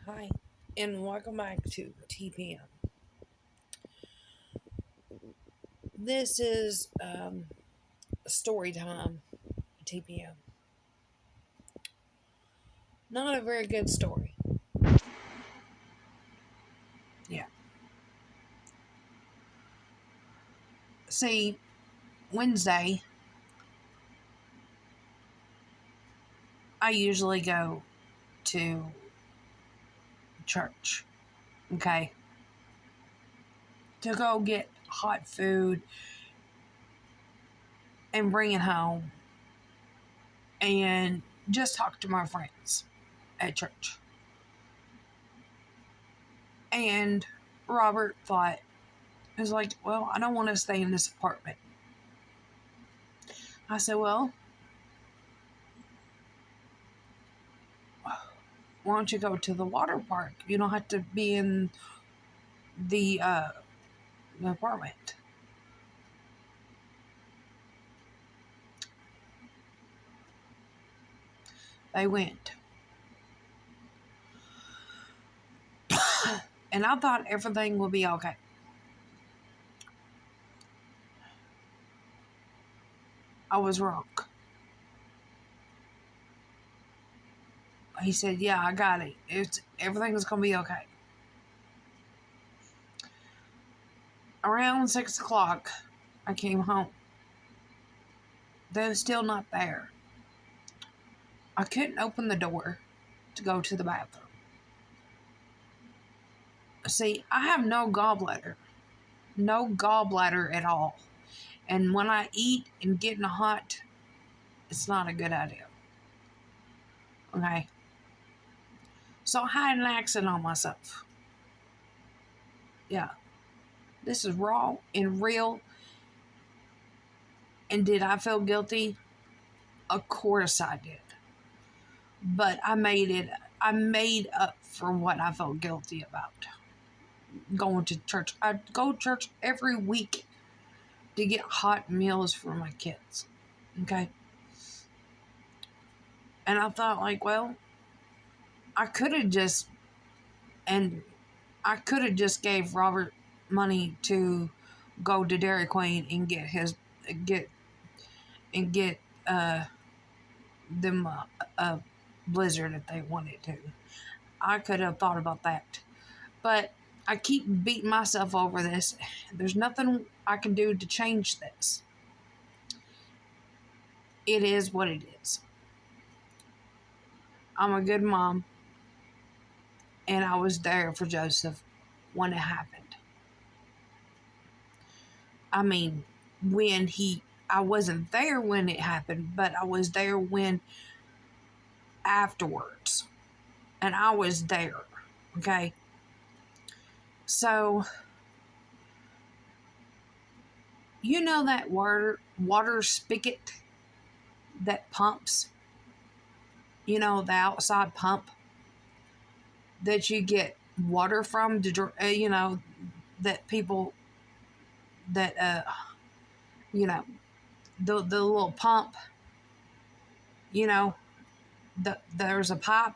Hi, and welcome back to TPM. This is story time, TPM. Not a very good story. Yeah. See, Wednesday, I usually go to church, okay, to go get hot food and bring it home and just talk to my friends at church. And Robert thought, he was like, well, I don't want to stay in this apartment. I said, well, why don't you go to the water park? You don't have to be in the apartment. They went. And I thought everything would be okay. I was wrong. He said, yeah, I got it. Everything's going to be okay. Around 6 o'clock, I came home. They were still not there. I couldn't open the door to go to the bathroom. See, I have no gallbladder. No gallbladder at all. And when I eat and get in a hot, it's not a good idea. Okay? So I had an accident on myself. Yeah. This is raw and real. And did I feel guilty? Of course I did. But I made up for what I felt guilty about. Going to church. I go to church every week to get hot meals for my kids. Okay? And I thought, like, well, I could have just gave Robert money to go to Dairy Queen and get them a blizzard if they wanted to. I could have thought about that. But I keep beating myself over this. There's nothing I can do to change this. It is what it is. I'm a good mom, and I was there for Joseph when it happened. I mean, I wasn't there when it happened, but I was there when afterwards. And I was there. Okay? So, you know that water spigot that pumps? You know, the outside pump that you get water from, that people, that, the little pump, there's a pipe,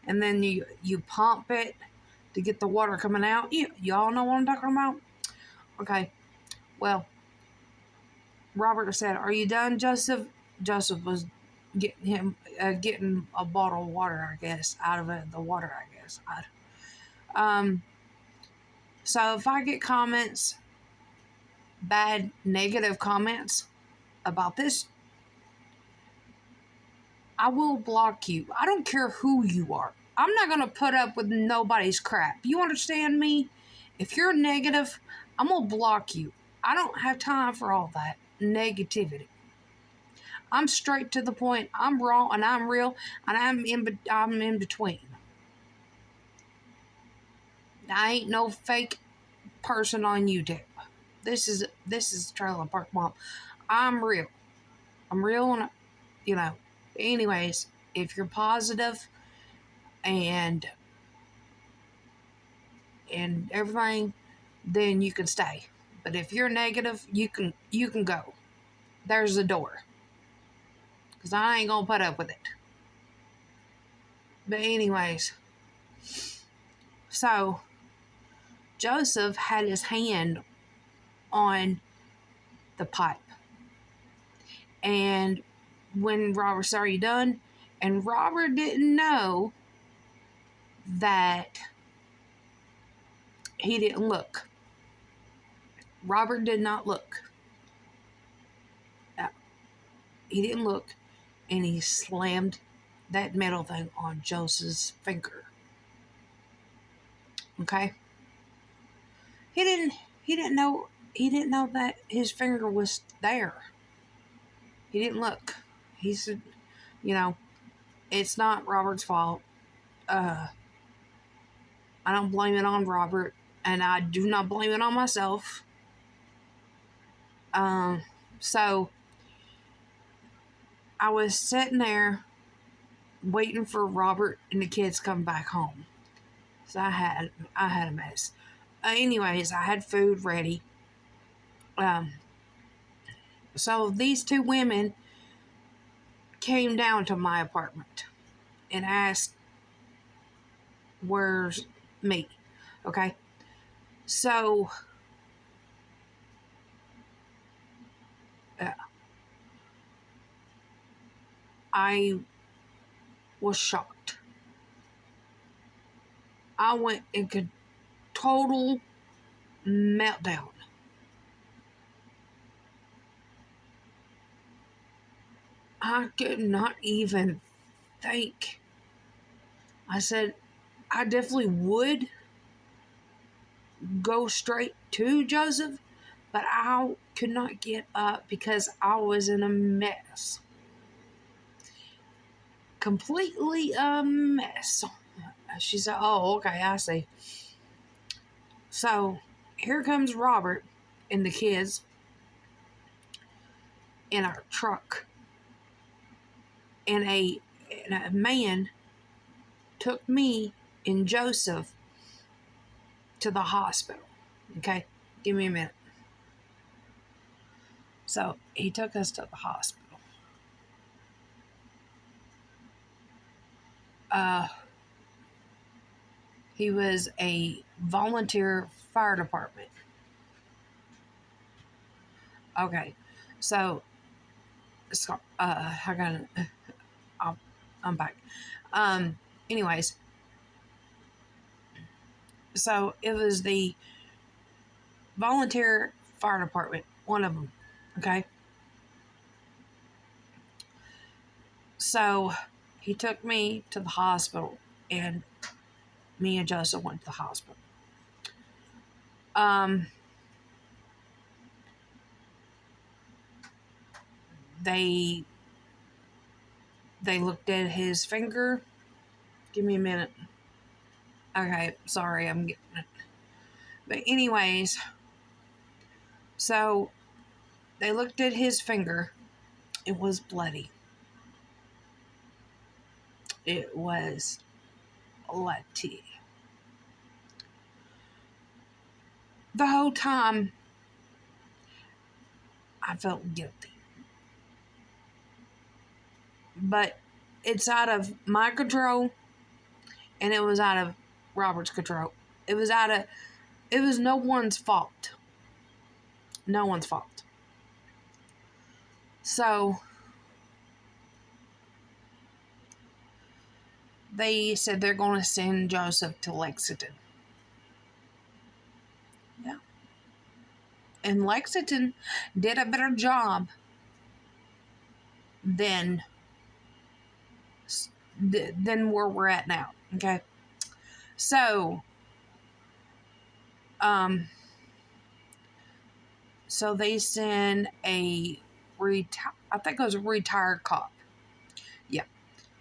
and then you pump it to get the water coming out. Y'all know what I'm talking about? Okay. Well, Robert said, "Are you done, Joseph?" Joseph was getting a bottle of water, I guess, out of the water, I guess. So if I get comments, bad, negative comments about this, I will block you. I don't care who you are. I'm not going to put up with nobody's crap. You understand me? If you're negative, I'm going to block you. I don't have time for all that negativity. I'm straight to the point. I'm raw and I'm real, and I'm in between. I ain't no fake person on YouTube. This is Trailer Park Mom. I'm real. I'm real, and Anyways, if you're positive and everything, then you can stay. But if you're negative, you can go. There's the door. Because I ain't gonna put up with it. But anyways, So Joseph had his hand on the pipe. And when Robert said, "Are you done?" And Robert didn't know that he didn't look. Robert did not look. He didn't look. And he slammed that metal thing on Joseph's finger. Okay? He didn't know that his finger was there. He didn't look. He said, it's not Robert's fault. I don't blame it on Robert, and I do not blame it on myself. So I was sitting there waiting for Robert and the kids to come back home. So I had a mess. Anyways, I had food ready. So these two women came down to my apartment and asked, "Where's me?" Okay. So I was shocked. I went into total meltdown. I could not even think. I said, I definitely would go straight to Joseph, but I could not get up because I was in a mess. Completely a mess. She said, "Oh, okay, I see." So here comes Robert and the kids in our truck. And a man took me and Joseph to the hospital. Okay, give me a minute. So he took us to the hospital. He was a volunteer fire department. Okay, so I got. I'm back. Anyways, so it was the volunteer fire department, one of them. Okay, so he took me to the hospital, and me and Joseph went to the hospital. They looked at his finger. Give me a minute. Okay, sorry, I'm getting it. But anyways, so they looked at his finger. It was bloody. It was bloody. The whole time, I felt guilty. But it's out of my control, and it was out of Robert's control. It was no one's fault. No one's fault. So they said they're going to send Joseph to Lexington. Yeah. And Lexington did a better job than where we're at now. Okay. So, so they send I think it was a retired cop. Yeah.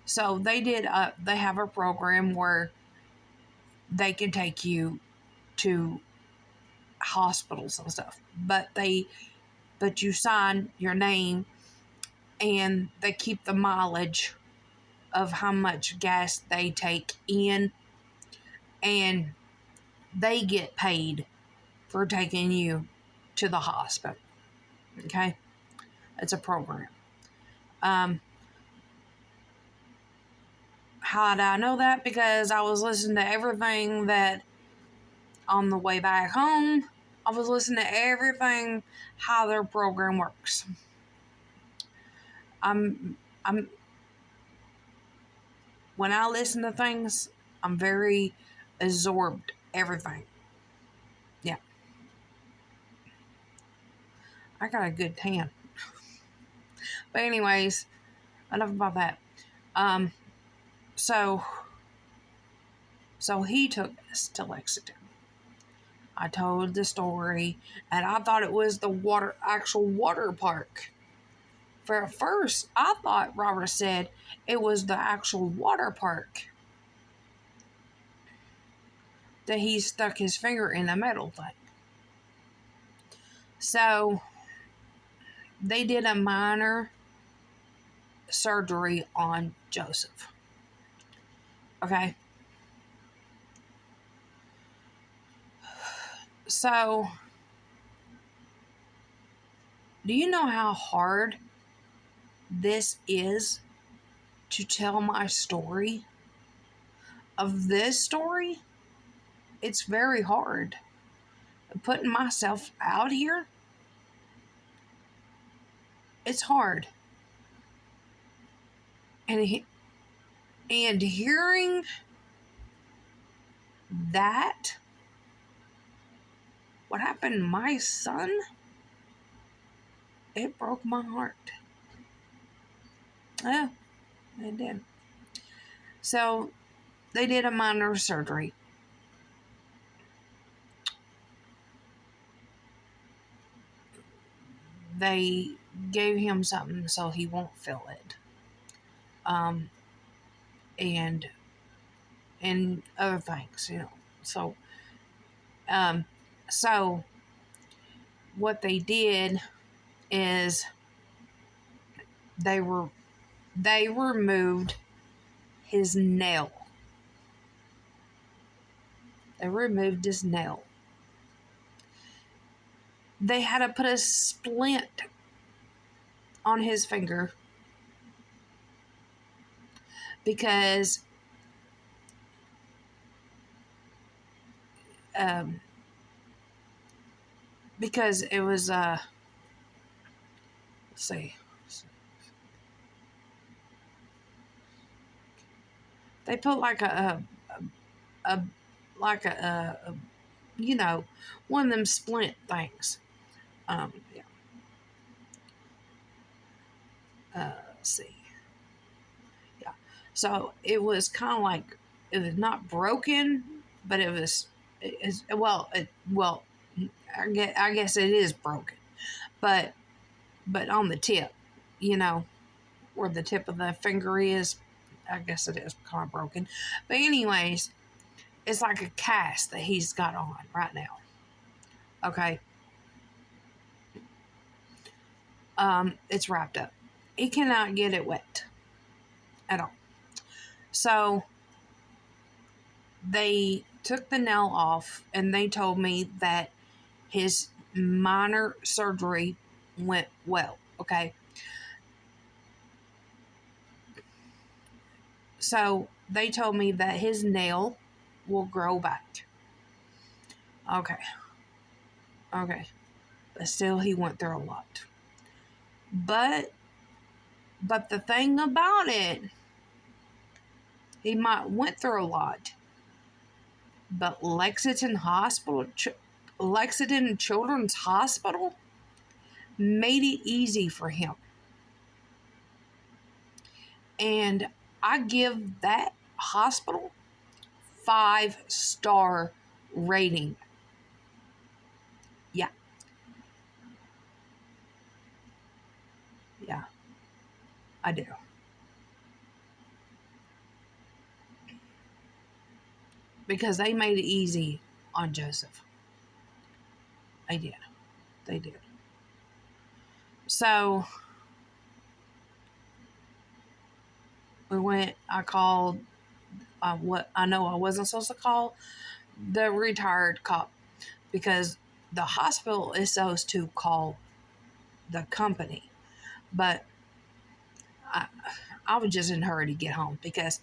So they have a program where they can take you to hospitals and stuff, but you sign your name, and they keep the mileage of how much gas they take in, and they get paid for taking you to the hospital. Okay? It's a program. How did I know that? Because I was listening to everything that on the way back home. I was listening to everything how their program works. I'm when I listen to things, I'm very absorbed everything. Yeah. I got a good tan. But anyways, enough about that. Um so he took us to Lexington. I told the story and I thought it was the actual water park. For at first, I thought Robert said it was the actual water park that he stuck his finger in the metal thing. So they did a minor surgery on Joseph. Okay. So, do you know how hard this is to tell my story? Of this story? It's very hard. Putting myself out here, it's hard. And hearing that, what happened to my son, it broke my heart. Yeah, it did. So they did a minor surgery. They gave him something so he won't feel it. Um, and other things, So, um, so what they did is they were they removed his nail. They removed his nail. They had to put a splint on his finger because um, it was let's see, they put like a like a one of them splint things. Yeah. Let's see. Yeah. So it was kind of like it was not broken, but it was I guess it is broken, but on the tip, where the tip of the finger is, I guess it is kind of broken. But anyways, it's like a cast that he's got on right now. Okay. It's wrapped up. He cannot get it wet at all. So they took the nail off and they told me that his minor surgery went well. Okay. So they told me that his nail will grow back. Okay. Okay. But still, he went through a lot. But the thing about it, he might went through a lot. But Lexington Children's Hospital made it easy for him. And I give that hospital 5-star rating. Yeah. Yeah. I do. Because they made it easy on Joseph. They did. They did. So I called what I know I wasn't supposed to call the retired cop because the hospital is supposed to call the company. But I was just in a hurry to get home because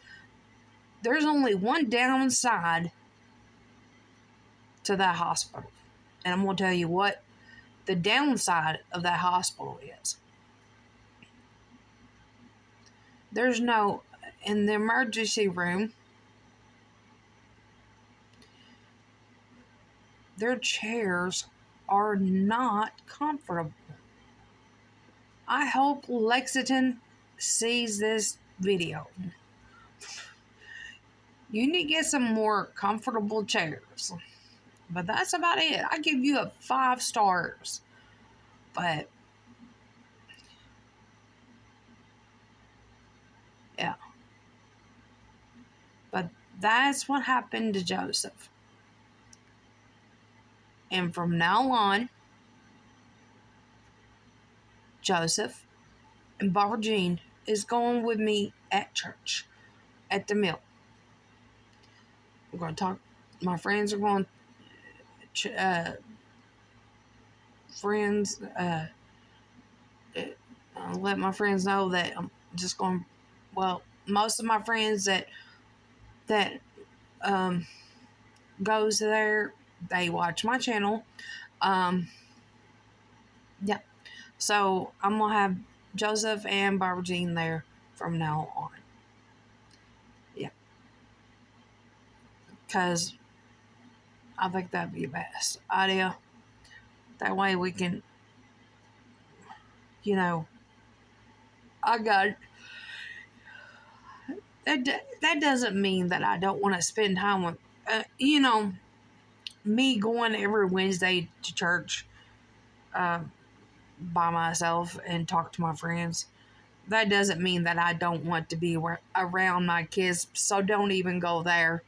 there's only one downside to that hospital. And I'm going to tell you what the downside of that hospital is. There's no, in the emergency room, their chairs are not comfortable. I hope Lexington sees this video. You need to get some more comfortable chairs. But that's about it. I give you a 5 stars. But yeah. But that's what happened to Joseph. And from now on, Joseph and Barbara Jean is going with me at church, at the mill. We're going to talk. My friends are going friends, I'll let my friends know that I'm just going, well, most of my friends that goes there, they watch my channel. Yeah. So I'm going to have Joseph and Barbara Jean there from now on. Yeah. Because I think that'd be the best idea. That way we can, I got that doesn't mean that I don't want to spend time with, me going every Wednesday to church by myself and talk to my friends. That doesn't mean that I don't want to be around my kids, so don't even go there.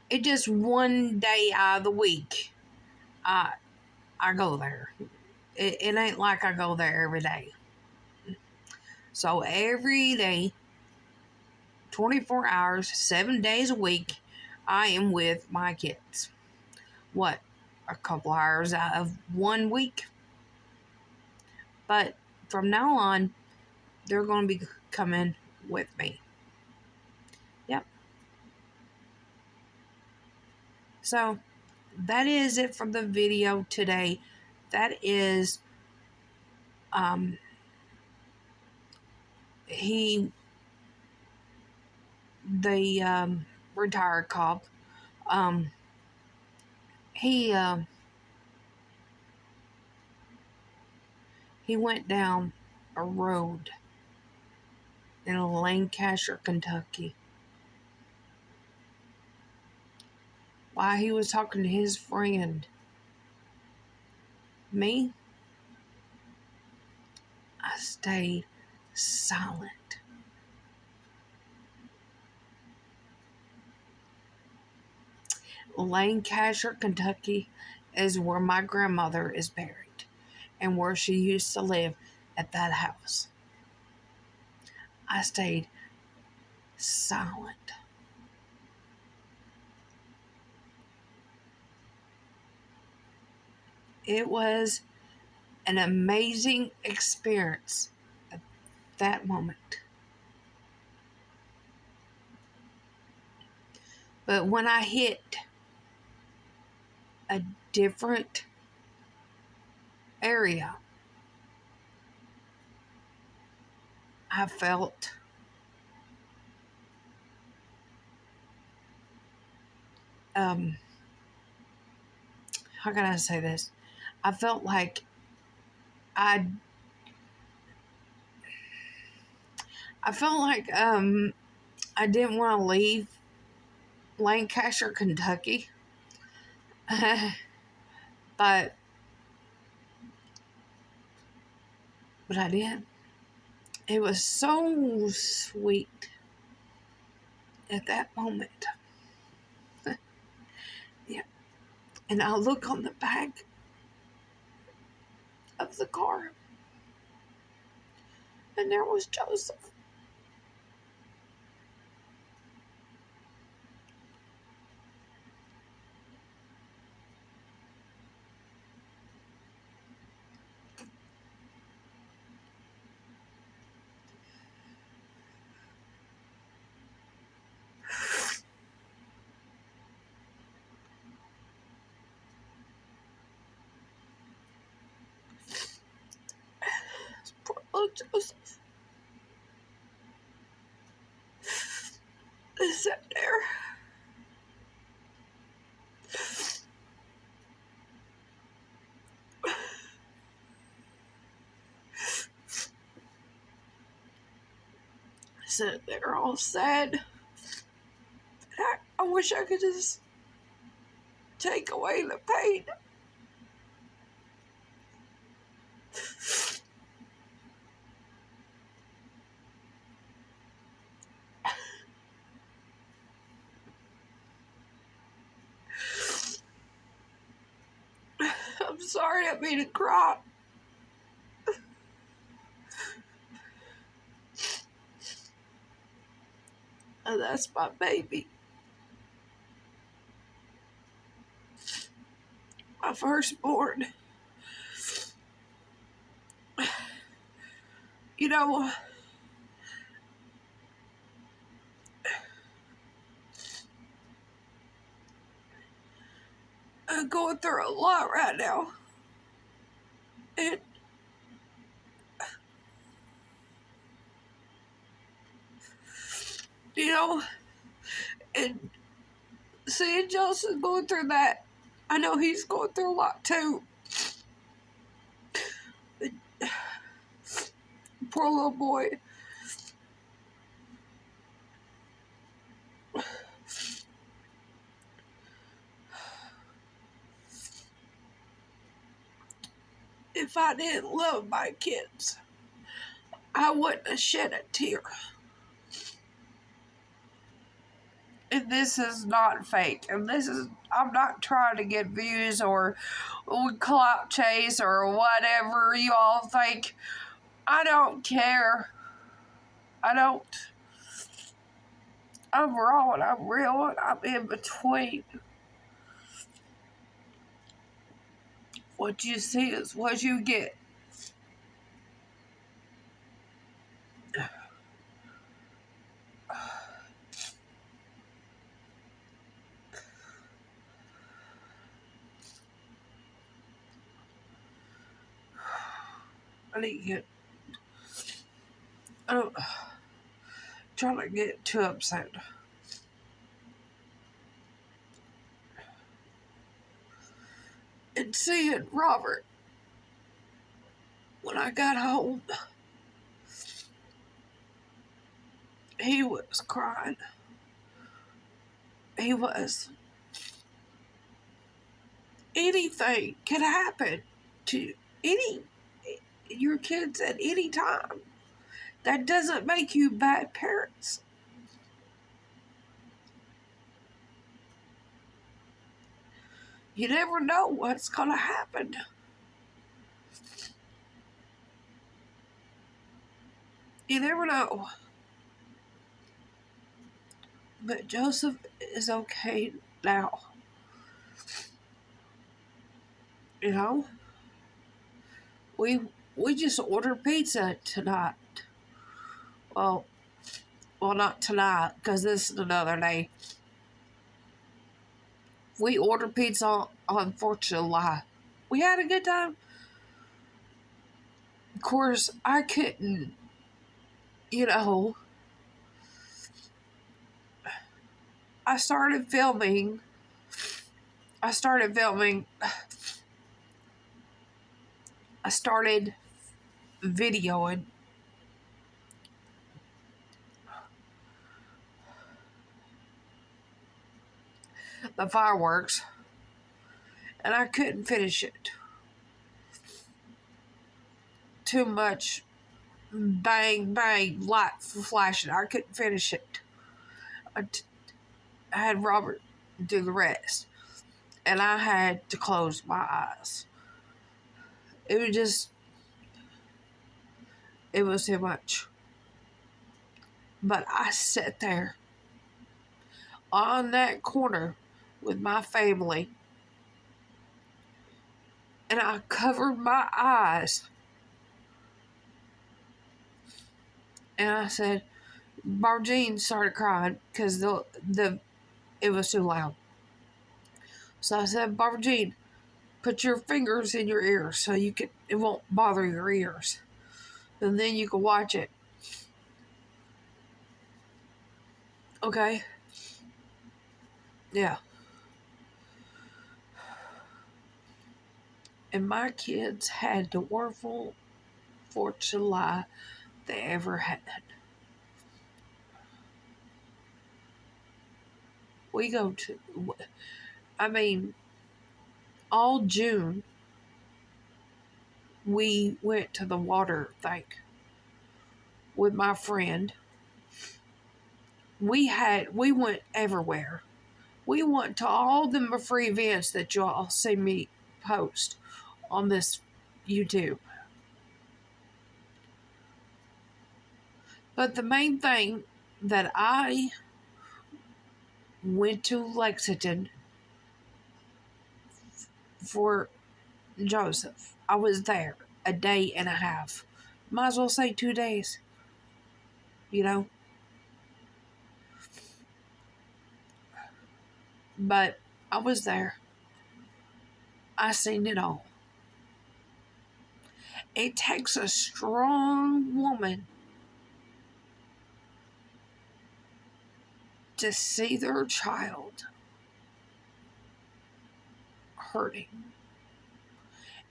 It just one day out of the week, I go there. It ain't like I go there every day. So every day, 24 hours, 7 days a week, I am with my kids. What? A couple hours out of 1 week? But from now on, they're going to be coming with me. Yep. So that is it for the video today. That is the retired cop. He went down a road in Lancaster, Kentucky, while he was talking to his friend. Me, I stayed silent. Lancaster, Kentucky is where my grandmother is buried and where she used to live at that house. I stayed silent. It was an amazing experience at that moment. But when I hit a different area, I felt how can I say this? I felt like I felt like I didn't want to leave Lancaster, Kentucky. but I did. It was so sweet at that moment. Yeah. And I look on the back of the car, and there was Joseph. there. Sitting there all sad. I wish I could just take away the pain. I'm sorry, I made it cry. And that's my baby. My firstborn. You know, I'm going through a lot right now. And you know, and seeing Joseph going through that, I know he's going through a lot too. Poor little boy. If I didn't love my kids, I wouldn't have shed a tear. And this is not fake. And I'm not trying to get views or clout chase or whatever you all think. I don't care. I don't. I'm raw and I'm real and I'm in between. What you see is what you get. I need to get. I'm trying to get too upset. And seeing Robert when I got home, he was crying. He was. Anything can happen to your kids at any time. That doesn't make you bad parents. You never know what's going to happen. You never know. But Joseph is okay now. You know? We just ordered pizza tonight. Well, not tonight, because this is another day. We ordered pizza on 4th of July. We had a good time. Of course, I couldn't, I started filming. I started videoing the fireworks, and I couldn't finish it. Too much bang, bang, light flashing. I couldn't finish it. I had Robert do the rest, and I had to close my eyes. It was too much. But I sat there on that corner with my family, and I covered my eyes, and I said, Barbara started crying because it was too loud. So I said, Barbara, put your fingers in your ears so it won't bother your ears, and then you can watch it. Okay? Yeah. And my kids had the worst 4th of July they ever had. We go to, I mean, all June, we went to the water thing with my friend. We went everywhere. We went to all the free events that y'all see me post on this YouTube. But the main thing that I went to Lexington for Joseph, I was there a day and a half. Might as well say 2 days, you know? But I was there. I seen it all. It takes a strong woman to see their child hurting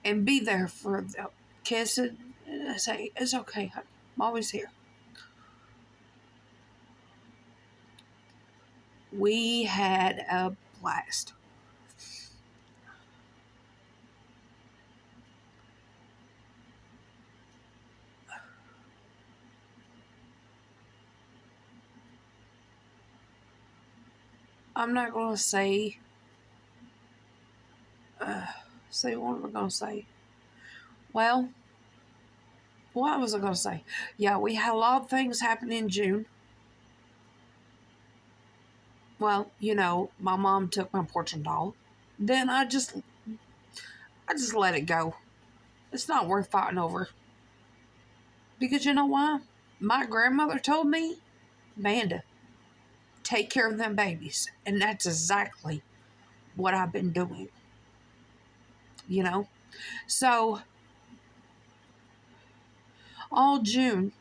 and be there for them, kiss it, and say, "It's okay, honey. I'm always here." We had a blast. I'm not going to say what we're going to say. Well, what was I going to say? Yeah, we had a lot of things happen in June. Well, my mom took my portrait doll. Then I just let it go. It's not worth fighting over. Because you know why? My grandmother told me, Amanda, take care of them babies. And that's exactly what I've been doing. So all June,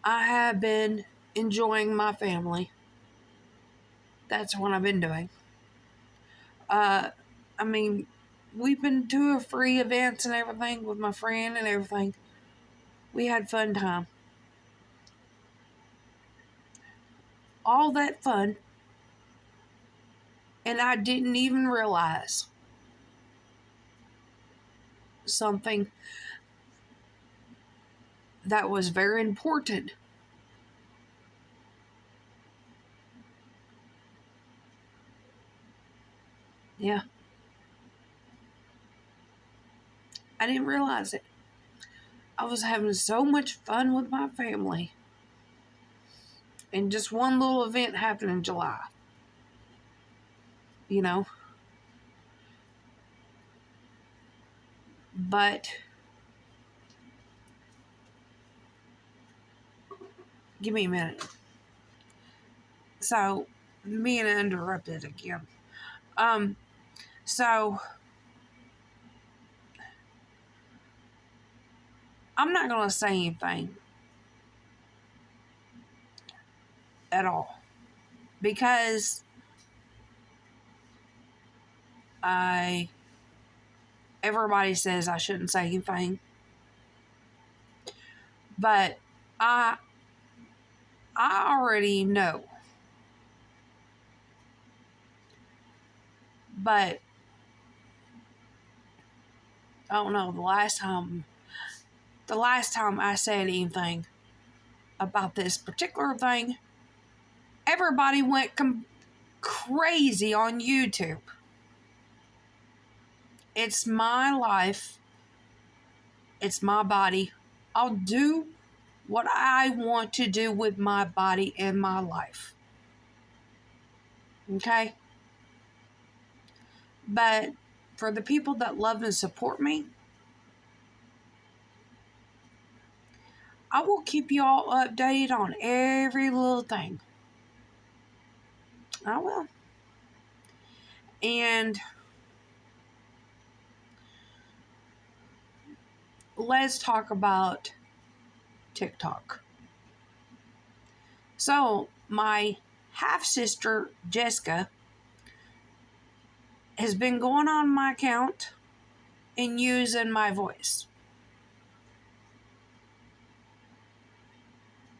I have been enjoying my family. That's what I've been doing. Uh, I mean, we've been doing free events and everything with my friend and everything. We had fun time. All that fun, and I didn't even realize something that was very important. Yeah, I didn't realize it. I was having so much fun with my family. And just one little event happened in July. You know? But give me a minute. So, being interrupted again. Um, so I'm not gonna say anything at all because I everybody says I shouldn't say anything, but I I already know. But I don't know the last time I said anything about this particular thing, everybody went crazy on YouTube. It's my life. It's my body. I'll do what I want to do with my body and my life. Okay? But for the people that love and support me, I will keep y'all updated on every little thing. I will. And let's talk about TikTok. So, my half sister, Jessica, has been going on my account and using my voice.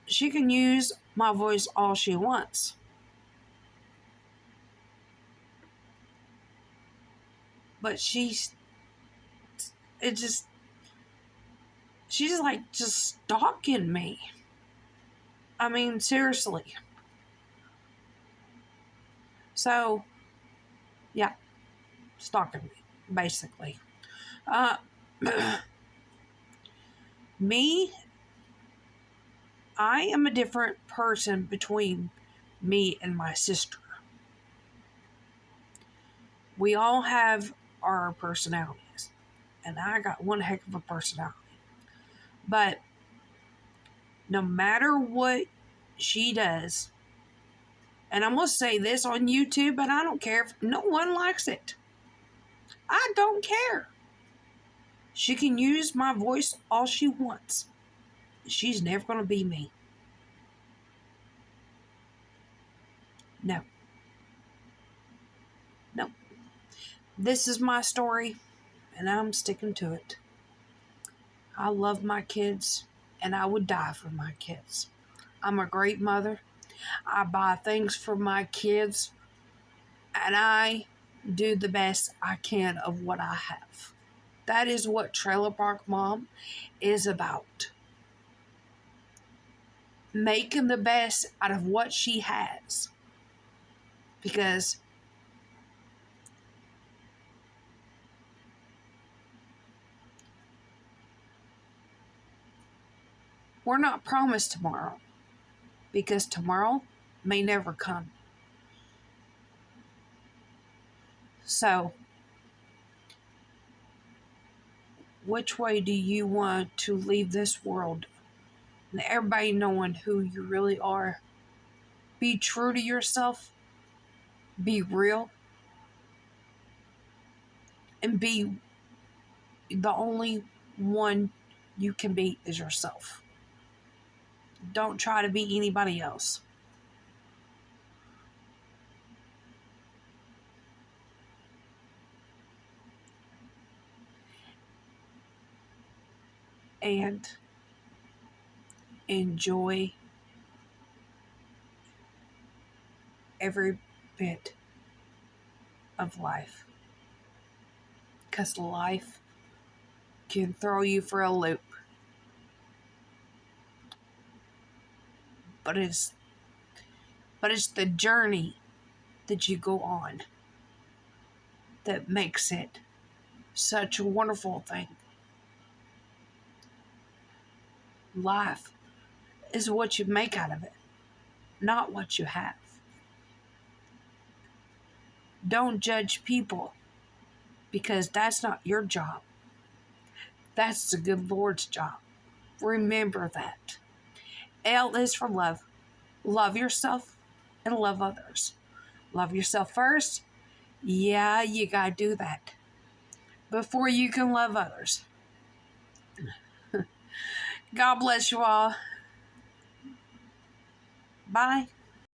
She can use my voice all she wants. But she's like just stalking me. I mean, seriously. So, yeah, stalking me, basically. Uh, me, I am a different person between me and my sister. We all have our personalities, and I got one heck of a personality. But no matter what she does, and I'm going to say this on YouTube, but I don't care if no one likes it. I don't care. She can use my voice all she wants. She's never going to be me. No. No. This is my story, and I'm sticking to it. I love my kids, and I would die for my kids. I'm a great mother. I buy things for my kids, and I do the best I can of what I have. That is what Trailer Park Mom is about. Making the best out of what she has. Because we're not promised tomorrow. Because tomorrow may never come. So, which way do you want to leave this world? And everybody knowing who you really are. Be true to yourself. Be real. And be the only one you can be is yourself. Don't try to be anybody else. And enjoy every bit of life. Because life can throw you for a loop. But it's the journey that you go on that makes it such a wonderful thing. Life is what you make out of it, not what you have. Don't judge people because that's not your job. That's the good Lord's job. Remember that. L is for love. Love yourself and love others. Love yourself first. Yeah, you gotta do that before you can love others. God bless you all. Bye.